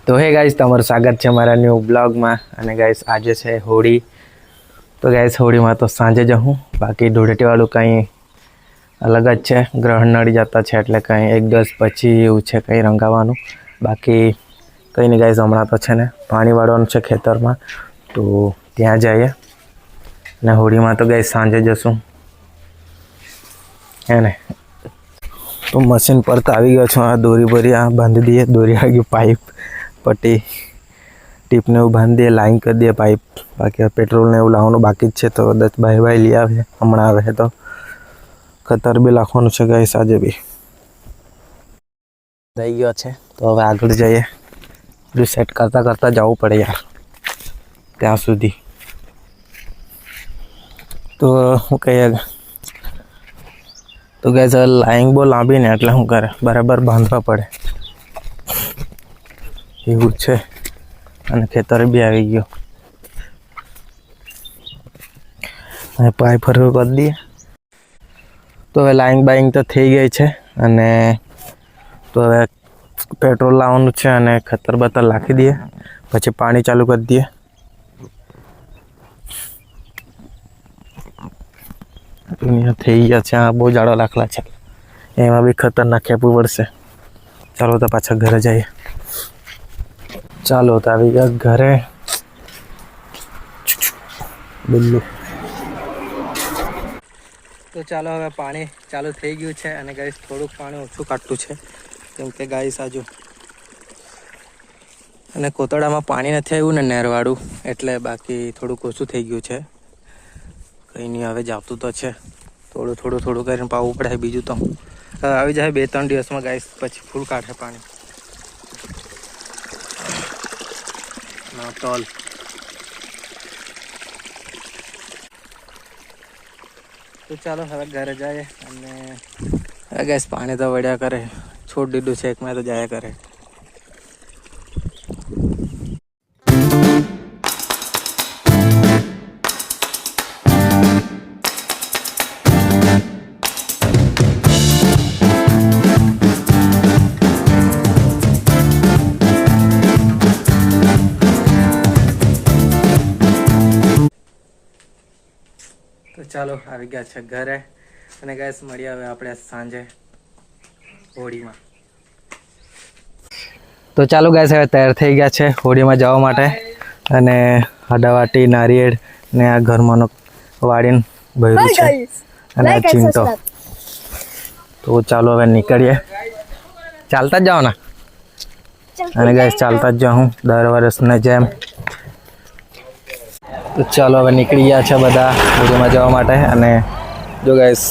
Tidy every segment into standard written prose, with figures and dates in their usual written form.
તો હે ગાઈસ, તમારું સ્વાગત છે મારા ન્યૂ બ્લોગમાં. અને ગાઈસ, આજે છે હોળી. તો ગાઈસ, હોળીમાં તો સાંજે જવું, બાકી ધૂળેટીવાળું કંઈ અલગ જ છે. ગ્રહણ નડી જતા છે એટલે કંઈ 1-10 પછી એવું છે કંઈ રંગાવાનું. બાકી કંઈ નહીં ગાઈસ, હમણાં તો છે ને પાણી વાળવાનું છે ખેતરમાં, તો ત્યાં જઈએ. અને હોળીમાં તો ગાઈસ સાંજે જશું હે ને. તો મશીન પર તો આવી ગયો છું. આ દોરી ભરી આ બાંધી દઈએ. દોરી આવી ગઈ, પાઇપ પટ્ટી ટીપને એવું બાંધી દઈએ, લાઈન કરી દઈએ પાઇપ. બાકી પેટ્રોલને એવું લાવવાનું બાકી જ છે, તો કદાચ ભાઈ લઈ આવે. હમણાં આવે તો ખતર બી લાખવાનું છે ગાઈસ આજે બી. થઈ ગયો છે, તો હવે આગળ જઈએ. બધું સેટ કરતાં જવું પડે યાર ત્યાં સુધી. તો હું કહીએ, તો ગાઈસ લાઈન બહુ લાંબી ને એટલે શું કરે, બરાબર બાંધવા પડે એવું છે. અને ખેતર બી આવી ગયો, અને પાઇપ ફરવું કરી દઈએ. તો હવે લાઈન બાઈન તો થઈ ગઈ છે, અને તો હવે પેટ્રોલ લાવવાનું છે અને ખતર બતર નાખી દઈએ, પછી પાણી ચાલુ કરી દઈએ. થઈ ગયા છે. આ બહુ જાડો લાખલા છે, એમાં બી ખતર નાખી આપવું પડશે. ચાલો તો પાછા ઘરે જઈએ. ચાલો તો આવી ગયા ઘરે. બિલ્લુ. તો ચાલો, હવે પાણી ચાલુ થઈ ગયું છે. અને ગાઈસ થોડુંક પાણી ઓછું કાઢતું છે, કેમ કે ગાઈસ આજુ અને કોતડામાં પાણી નથી આવ્યું ને નહેરવાળું, એટલે બાકી થોડુંક ઓછું થઈ ગયું છે. કંઈ નહીં, હવે જાવતું તો છે. થોડું કરીને પાવું પડે. બીજું તો હવે આવી જાય 2-3 દિવસમાં ગાઈસ, પછી ફૂલ કાઢે પાણી. તોલ તો ચાલો હવે ઘરે જાય. અને ગેસ પાણી તો વળ્યા કરે, છોડ દીધું છે એકમાં તો જાયા કરે. તો ચાલો આવી ગયા છે ઘરે. અને ગાઈસ મળીએ હવે આપણે સાંજે હોળીમાં. તો ચાલો ગાઈસ, હવે તૈયાર થઈ ગયા છે હોળીમાં જવા માટે. અને હડાવાટી નારિયેળ ને આ ઘરમાં વાળીને ભર્યું છે, અને આ ચીંટો. તો ચાલો હવે નીકળીએ. ચાલતા જ જાઓ ને. અને ગાઈસ ચાલતા જ જાઉં દર વર્ષને જેમ. તો ચાલો હવે નીકળી ગયા છે બધા હોળીમાં જવા માટે. અને જો ગાઈસ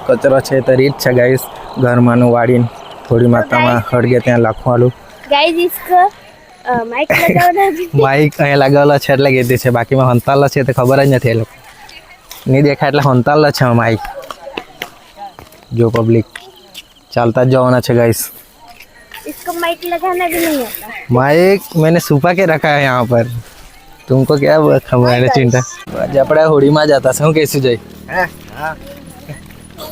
કચરો છે તો રીત છે ગાઈસ, ઘરમાંનું વાળીને હોળી માતામાં હળગે ત્યાં લાખવાનું. માઇક અહીંયા લગાવેલો છે એટલે કીધી છે, બાકીમાં હંતાલો છે તો ખબર જ નથી. એ લોકો નહીં દેખાય એટલે હંતાલો છે માઇક. જો પબ્લિક ચાલતા જ જવાના છે ગાइस. इसको माइक लगाना भी नहीं आता. माइक मैंने छुपा के रखा है यहाँ पर. तुमको क्या खबर है चिंता. आज આપણે હોળીમાં જતા શું કહીશું જઈ. હા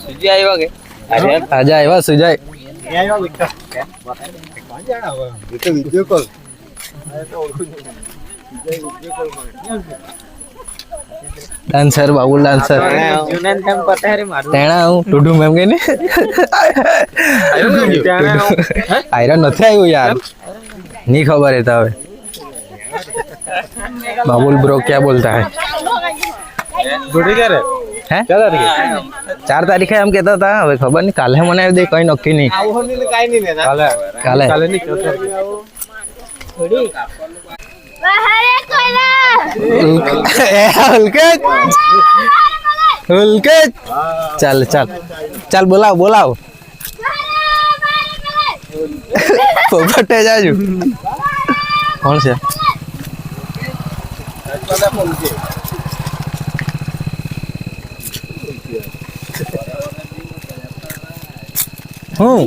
સુજય આવ્યો કે આજે આવ્યો સુજય. આવ્યો બેટા બાંજાણા હોય તો વિડિયો કોલ. डांसर बाबुल डांसर यूनियन टाइम पता है रे मारू तेणा હું ટુડુ મેમ કે ને આયરન નથી આવ્યું યાર, नहीं खबर है. तो बाबुल ब्रो क्या बोलता है. हैं 4 तारीख है हम कहता था. હવે ખબર નહીં કાલે મને દે કઈ નક્કી નહીં. કાલે ચાલ બોલાવ પોપટે જાજુ. કોણ છે? હું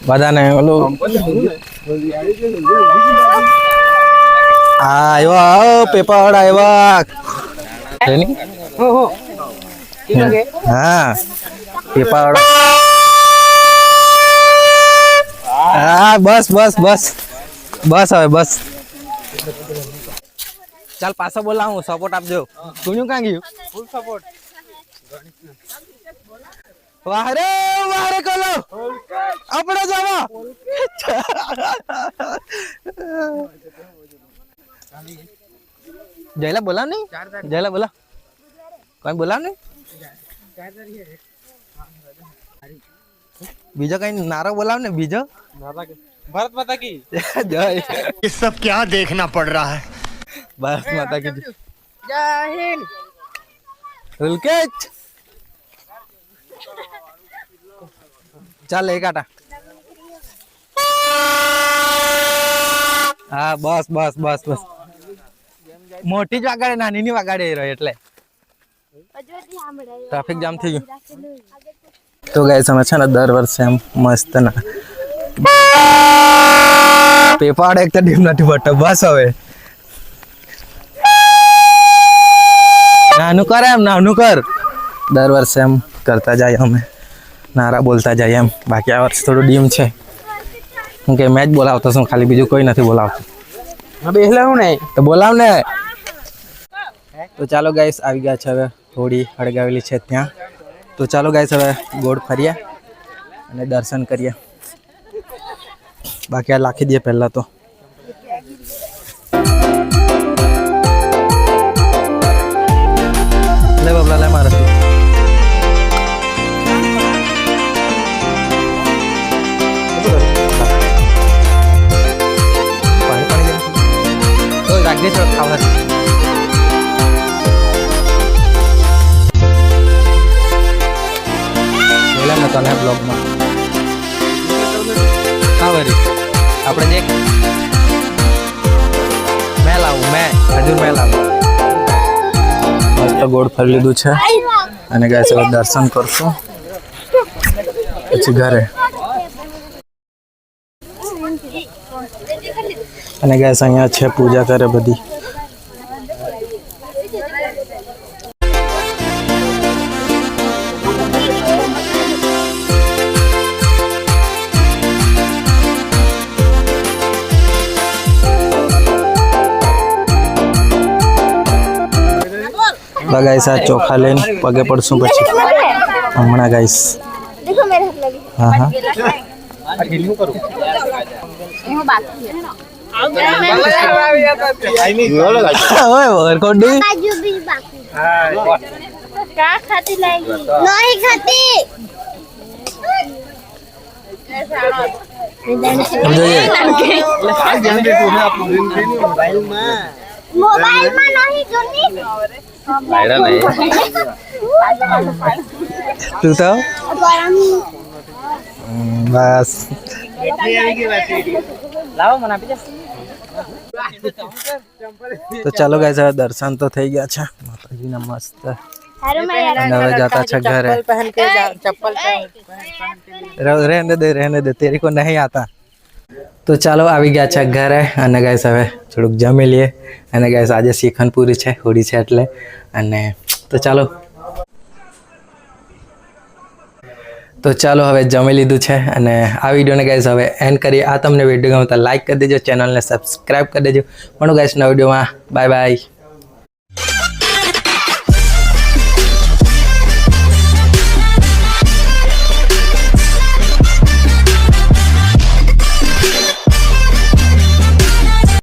બધાને ઓલું આવ્યો પેપર આવ્યા. હા પેપર. હા બસ બસ હવે બસ ચાલ પાછો બોલાવું સપોર્ટ આપજો તું ક્યાં ગયું ફૂલ સપોર્ટ વાહરે વાહરે કોલો આપણે જાવા જયલા બોલાવ નહીં જયલા બોલાવ કોઈ બોલાવ નહીં બીજો કઈ નારો બોલાવ ને બીજો भारत माता की જય ये सब क्या देखना पड़ रहा है ભારત માતા કી जय हिंद ઉલકેચ ચાલ એક આટા હા બસ બસ બસ બસ મોટી જ વાગાડે નાની ની વાગાડે એ રહ્યો એટલે ટ્રાફિક જામ થઈ ગયું તો ગાઈસ અમે છે ને દર વર્ષે એમ મસ્ત ના પેપાડ એક તો ડીમ નથી બટો બસ હવે નાનું કર એમ નાનું કર દર વર્ષે એમ કરતા જાય અમે નારા બોલતા જાય એમ બાકી આ વર્ષે થોડું ડીમ છે હું કે મેચ બોલાવતો છું ખાલી બીજું કોઈ નથી બોલાવતું બેસલા હું નહીં તો બોલાવ ને તો ચાલો ગાઈસ આવી ગયા છે હવે હોળી હળગાવેલી છે ત્યાં તો ચાલો ગાઈસ હવે ગોળ ફરીએ અને દર્શન કરીએ બાકી આ લાખી દઈએ પહેલા તો લે બાબલા લે મારે તો રાખ દે ખાવા બોલા ને તને બ્લોગમાં હા વરી આપણે જે મેં લાવું હજુ મેં લાવું મસ્ત ગોળ ફરી લીધું છે અને ગાઈસ હવે દર્શન કરશું પછી ઘરે અને ગાઈસ અહીંયા છે પૂજા કરે બધી गाइस आ चोखा लेन पगे पड़सू પછી હમણાં ગાइस देखो मेरे हाथ लगी हाँ हाँ ढीलू करो वो बाकी है ओए और कोडी काजू भी बाकी क्या खाती लाएगी नहीं खाती જોઈએ मोबाइल में नहीं जोनी તું તો બસ लाओ मना पीछे તો ચાલો ગાઈસ હવે દર્શન તો થઈ ગયા છે માતાજીના મસ્ત अरे मैं यार અને હવે જાતા છે ઘરે पहन के चप्पल रहने दे तेरे को नहीं आता તો ચાલો આવી ગયા છે ઘરે અને ગાઈસ હવે થોડુંક જમી લઈએ અને ગાઈસ આજે શીખન પૂરી છે હોળી છે એટલે અને તો ચાલો હવે જમી લીધું છે અને આ વિડીયોને ગાઈસ હવે એન્ડ કરીએ આ તમને વિડીયો ગમે તો લાઈક કરી દેજો ચેનલને સબસ્ક્રાઇબ કરી દેજો પણ ગાઈસ નવા વિડીયોમાં બાય બાય